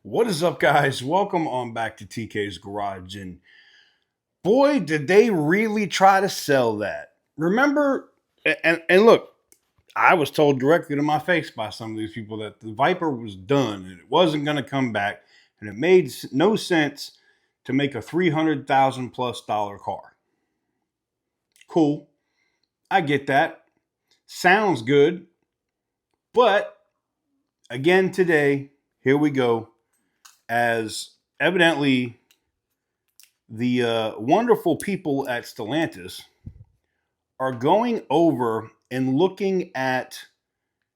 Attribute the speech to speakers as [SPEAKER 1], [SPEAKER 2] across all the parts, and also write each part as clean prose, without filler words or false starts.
[SPEAKER 1] What is up, guys? Welcome on back to TK's Garage. And boy, did they really try to sell that. Remember, and look, I was told directly to my face by some of these people that the Viper was done and it wasn't going to come back. And it made no sense to make a $300,000+ car. Cool. I get that. Sounds good. But again, today, here we go. As evidently the wonderful people at Stellantis are going over and looking at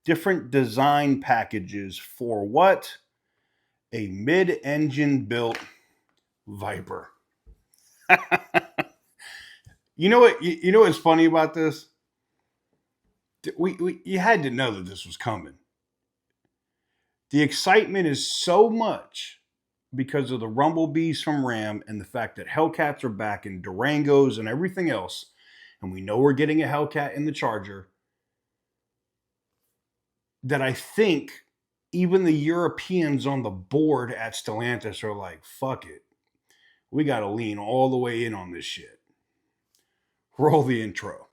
[SPEAKER 1] different design packages for what? A mid-engine built Viper. You know what? You know what's funny about this? You had to know that this was coming. The excitement is so much because of the Rumblebees from Ram and the fact that Hellcats are back and Durangos and everything else. And we know we're getting a Hellcat in the Charger, that I think even the Europeans on the board at Stellantis are like, fuck it. We got to lean all the way in on this shit. Roll the intro.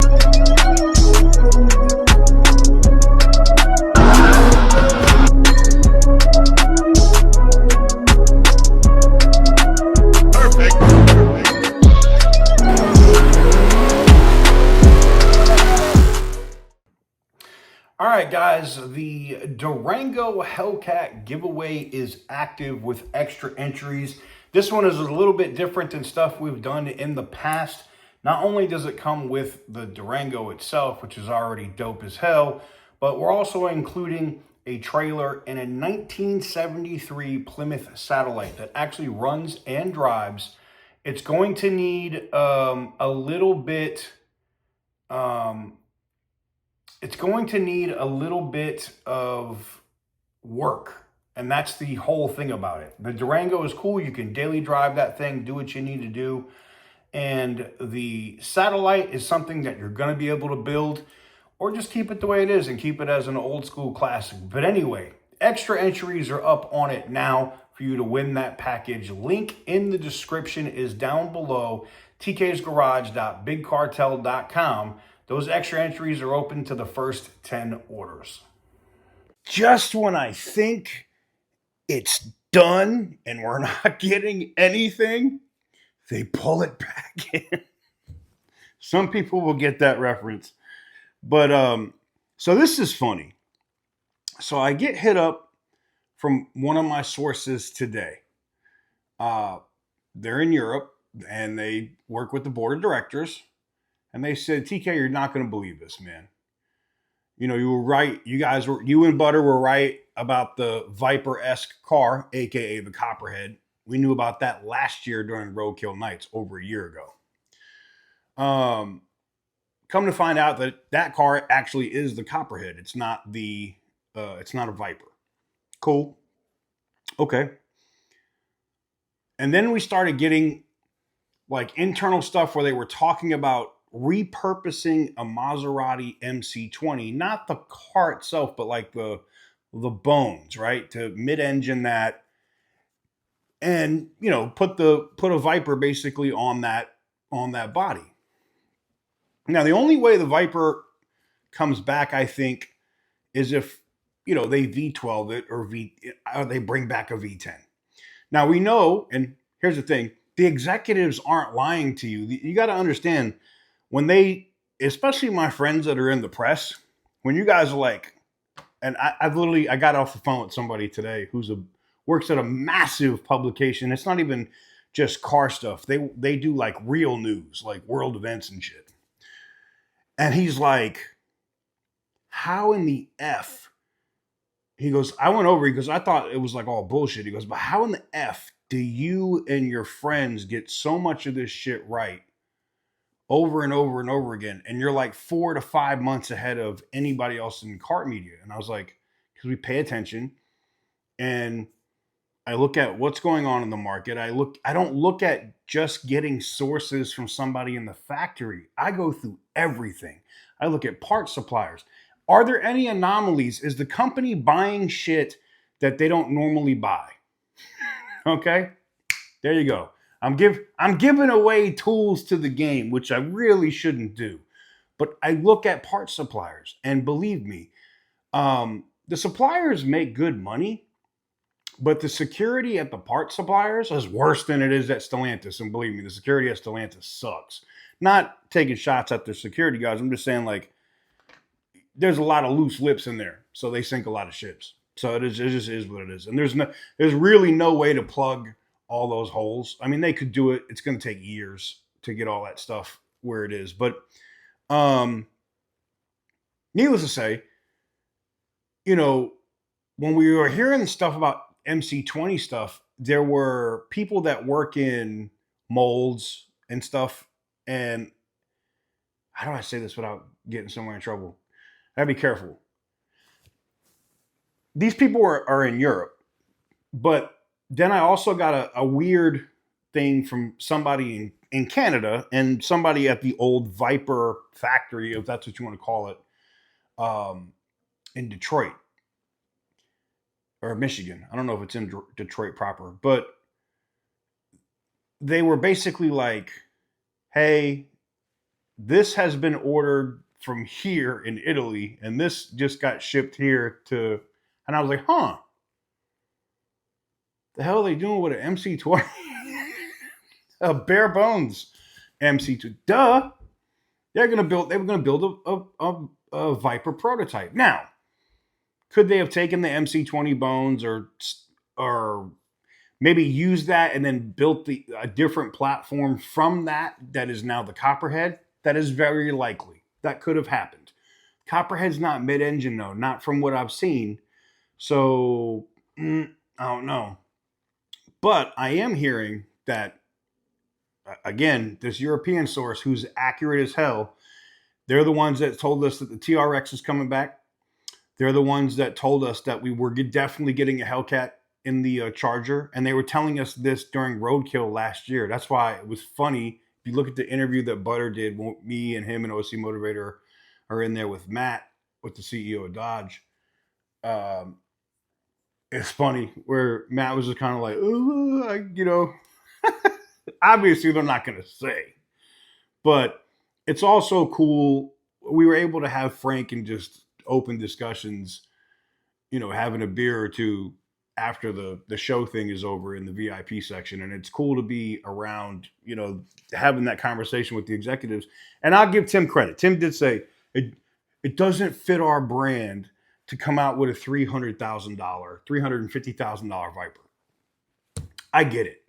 [SPEAKER 1] All right, guys, the Durango Hellcat giveaway is active with extra entries. This one is a little bit different than stuff we've done in the past. Not only does it come with the Durango itself, which is already dope as hell, but we're also including a trailer and a 1973 Plymouth Satellite that actually runs and drives. It's going to need a little bit... it's going to need a little bit of work. And that's the whole thing about it. The Durango is cool. You can daily drive that thing, do what you need to do. And the Satellite is something that you're going to be able to build, or just keep it the way it is and keep it as an old school classic. But anyway, extra entries are up on it now for you to win that package. Link in the description is down below, tk'sgarage.bigcartel.com. Those extra entries are open to the first 10 orders. Just when I think it's done and we're not getting anything, they pull it back in. Some people will get that reference. But so this is funny. So I get hit up from one of my sources today. They're in Europe and they work with the board of directors. And they said, TK, you're not going to believe this, man. You know, you were right. You and Butter were right about the Viper-esque car, aka the Copperhead. We knew about that last year during Roadkill Nights, over a year ago. Come to find out that that car actually is the Copperhead. It's not a Viper. Cool. Okay. And then we started getting like internal stuff where they were talking about repurposing a Maserati MC20, not the car itself, but like the bones, right? To mid-engine that, and you know, put a Viper basically on that body. Now, the only way the Viper comes back, I think, is if you know they V12 it or they bring back a V10. Now we know, and here's the thing: the executives aren't lying to you. You got to understand. When they, especially my friends that are in the press, when you guys are like, and I got off the phone with somebody today who's works at a massive publication. It's not even just car stuff. They do like real news, like world events and shit. And he's like, how in the F? He goes, I went over, he goes, I thought it was like all bullshit. He goes, but how in the F do you and your friends get so much of this shit right over and over and over again, and you're like 4 to 5 months ahead of anybody else in car media? And I was like, because we pay attention and I look at what's going on in the market. I don't look at just getting sources from somebody in the factory. I go through everything. I look at part suppliers. Are there any anomalies? Is the company buying shit that they don't normally buy? Okay, there you go. I'm giving away tools to the game, which I really shouldn't do. But I look at part suppliers, and believe me, the suppliers make good money, but the security at the part suppliers is worse than it is at Stellantis. And believe me, the security at Stellantis sucks. Not taking shots at their security guys. I'm just saying, like, there's a lot of loose lips in there, so they sink a lot of ships. So it just is what it is. And there's really no way to plug all those holes. I mean, they could do it. It's going to take years to get all that stuff where it is. But um, needless to say, you know, when we were hearing stuff about MC20 stuff, there were people that work in molds and stuff. And how do I say this without getting somewhere in trouble? I gotta be careful. These people are in Europe, but then I also got a weird thing from somebody in Canada and somebody at the old VIPER factory, if that's what you want to call it, in Detroit or Michigan. I don't know if it's in Detroit proper, but they were basically like, hey, this has been ordered from here in Italy, and this just got shipped here to, and I was like, huh, the hell are they doing with an MC20? A bare bones MC2. Duh. They were gonna build a VIPER prototype. Now, could they have taken the MC20 bones or maybe used that and then built a different platform from that is now the Copperhead? That is very likely. That could have happened. Copperhead's not mid-engine though, not from what I've seen. So I don't know. But I am hearing that, again, this European source who's accurate as hell, they're the ones that told us that the TRX is coming back. They're the ones that told us that we were definitely getting a Hellcat in the Charger. And they were telling us this during Roadkill last year. That's why it was funny. If you look at the interview that Butter did, me and him and OC Motivator are in there with Matt, with the CEO of Dodge. It's funny where Matt was just kind of like, obviously they're not going to say, but it's also cool. We were able to have frank and just open discussions, having a beer or two after the show thing is over in the VIP section. And it's cool to be around, having that conversation with the executives. And I'll give Tim credit. Tim did say it doesn't fit our brand to come out with a $300,000, $350,000 VIPER. I get it.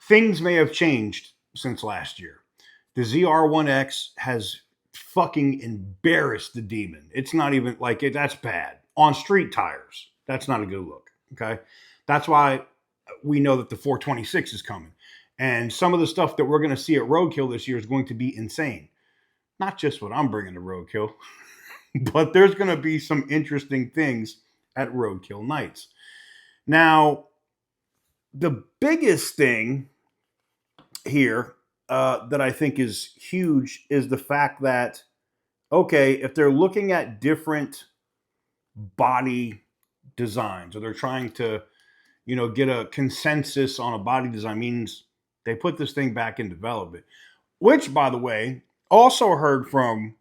[SPEAKER 1] Things may have changed since last year. The ZR1X has fucking embarrassed the demon. It's not even like it. That's bad. On street tires, that's not a good look. Okay. That's why we know that the 426 is coming. And some of the stuff that we're going to see at Roadkill this year is going to be insane. Not just what I'm bringing to Roadkill, but there's going to be some interesting things at Roadkill nights. Now, the biggest thing here that I think is huge is the fact that, okay, if they're looking at different body designs or they're trying to, get a consensus on a body design, means they put this thing back in development, which, by the way, also heard from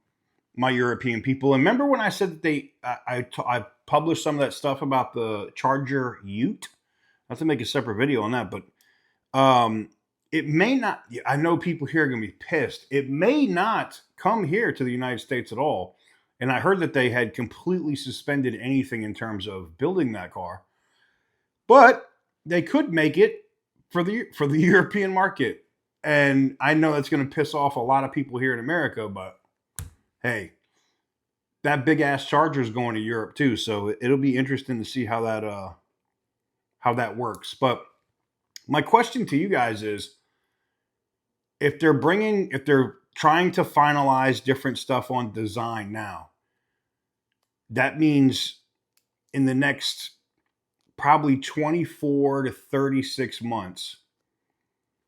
[SPEAKER 1] my European people. And remember when I said that I published some of that stuff about the Charger Ute? I have to make a separate video on that, but it may not. I know people here are going to be pissed. It may not come here to the United States at all. And I heard that they had completely suspended anything in terms of building that car, but they could make it for the European market. And I know that's going to piss off a lot of people here in America, but hey, that big ass Charger is going to Europe too, so it'll be interesting to see how that works. But my question to you guys is, if they're trying to finalize different stuff on design now, that means in the next probably 24 to 36 months,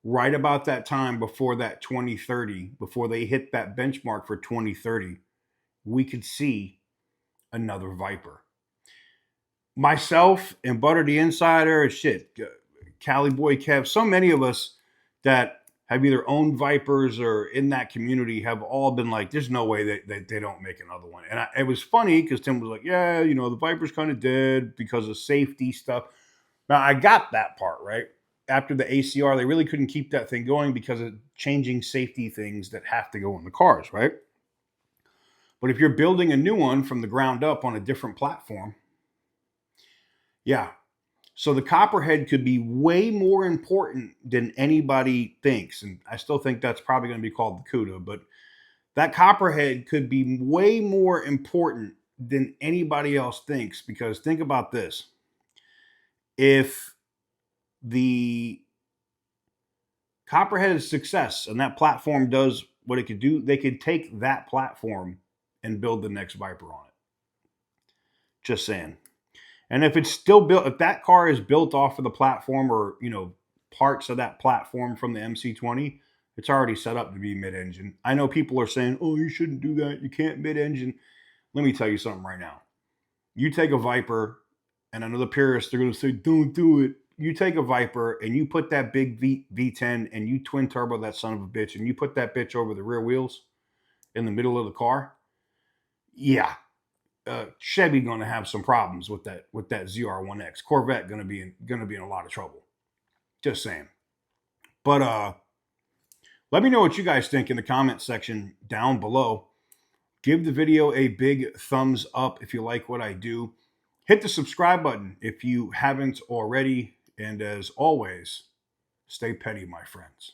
[SPEAKER 1] right about that time before that 2030, before they hit that benchmark for 2030, we could see another VIPER. myself and Butter the Insider, shit, Cali Boy Kev, so many of us that have either owned Vipers or in that community have all been like, there's no way that they don't make another one. And it was funny because Tim was like, yeah, you know, the Viper's kind of dead because of safety stuff. Now, I got that part, right? After the ACR, they really couldn't keep that thing going because of changing safety things that have to go in the cars, right? But if you're building a new one from the ground up on a different platform, yeah. So the copperhead could be way more important than anybody thinks. And I still think that's probably going to be called the CUDA, but that copperhead could be way more important than anybody else thinks. Because think about this. If the copperhead is success and that platform does what it could do, they could take that platform and build the next Viper on it. Just saying. And if it's still built, if that car is built off of the platform or, you know, parts of that platform from the MC20, it's already set up to be mid-engine. I know people are saying, oh, you shouldn't do that. You can't mid-engine. Let me tell you something right now. You take a Viper, and another purist, they're going to say, don't do it. You take a Viper and you put that big V10 and you twin turbo that son of a bitch and you put that bitch over the rear wheels in the middle of the car. Yeah. Chevy going to have some problems with that ZR1X. Corvette going to be in a lot of trouble. Just saying. But let me know what you guys think in the comment section down below. Give the video a big thumbs up if you like what I do. Hit the subscribe button if you haven't already. And as always, stay petty, my friends.